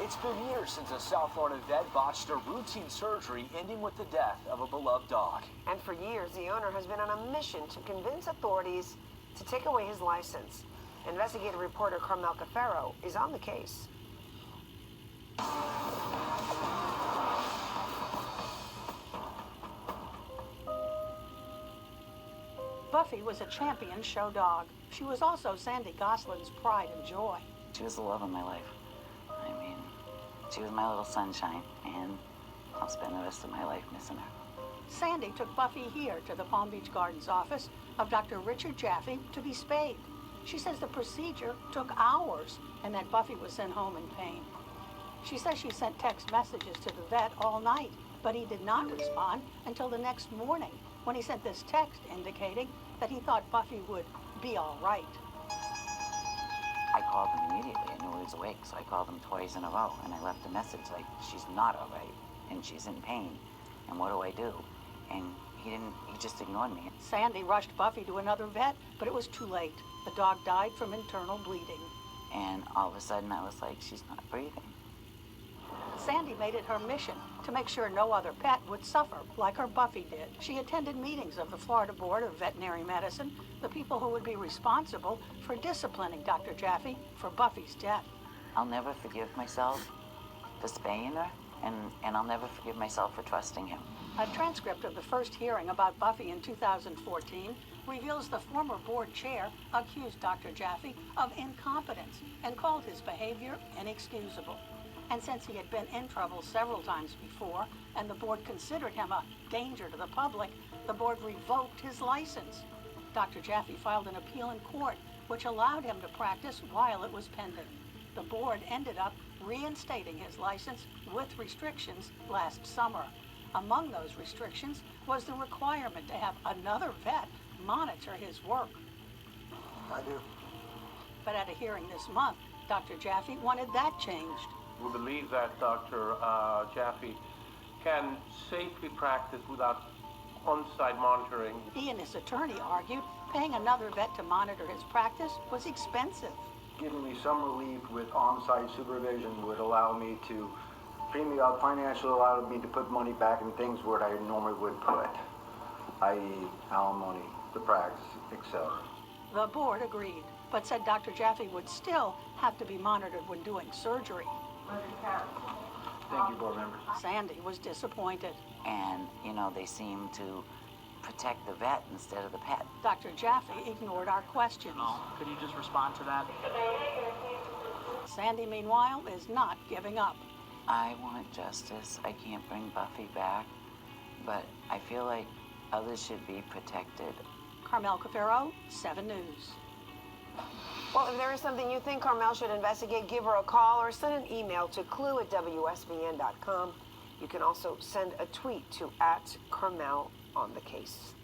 It's been years since a South Florida vet botched a routine surgery ending with the death of a beloved dog. And for years, the owner has been on a mission to convince authorities to take away his license. Investigative reporter Carmel Cafaro is on the case. Buffy was a champion show dog. She was also Sandy Goslin's pride and joy. She was the love of my life. I mean, she was my little sunshine, and I'll spend the rest of my life missing her. Sandy took Buffy here to the Palm Beach Gardens office of Dr. Richard Jaffe to be spayed. She says the procedure took hours and that Buffy was sent home in pain. She says she sent text messages to the vet all night, but he did not respond until the next morning when he sent this text indicating that he thought Buffy would be all right. I called him immediately. I knew he was awake, so I called him twice in a row, and I left a message like, she's not all right, and she's in pain, and what do I do? And he just ignored me. Sandy rushed Buffy to another vet, but it was too late. The dog died from internal bleeding. And all of a sudden I was like, she's not breathing. Sandy made it her mission to make sure no other pet would suffer like her Buffy did. She attended meetings of the Florida Board of Veterinary Medicine, the people who would be responsible for disciplining Dr. Jaffe for Buffy's death. I'll never forgive myself for spaying her, and I'll never forgive myself for trusting him. A transcript of the first hearing about Buffy in 2014 reveals the former board chair accused Dr. Jaffe of incompetence and called his behavior inexcusable. And since he had been in trouble several times before, and the board considered him a danger to the public, the board revoked his license. Dr. Jaffe filed an appeal in court, which allowed him to practice while it was pending. The board ended up reinstating his license with restrictions last summer. Among those restrictions was the requirement to have another vet monitor his work. I do. But at a hearing this month, Dr. Jaffe wanted that changed. We believe that Dr. Jaffe can safely practice without on-site monitoring. He and his attorney argued paying another vet to monitor his practice was expensive. Giving me some relief with on-site supervision would allow me to free me up financially, allow me to put money back in things where I normally would put, i.e. alimony, the practice, etc. The board agreed, but said Dr. Jaffe would still have to be monitored when doing surgery. Thank you, board members. Sandy was disappointed. And, you know, they seem to protect the vet instead of the pet. Dr. Jaffe ignored our questions. Could you just respond to that? Sandy, meanwhile, is not giving up. I want justice. I can't bring Buffy back, but I feel like others should be protected. Carmel Cafaro, 7 News. Well, if there is something you think Carmel should investigate, give her a call or send an email to clue@wsbn.com. You can also send a tweet to @Carmel on the case.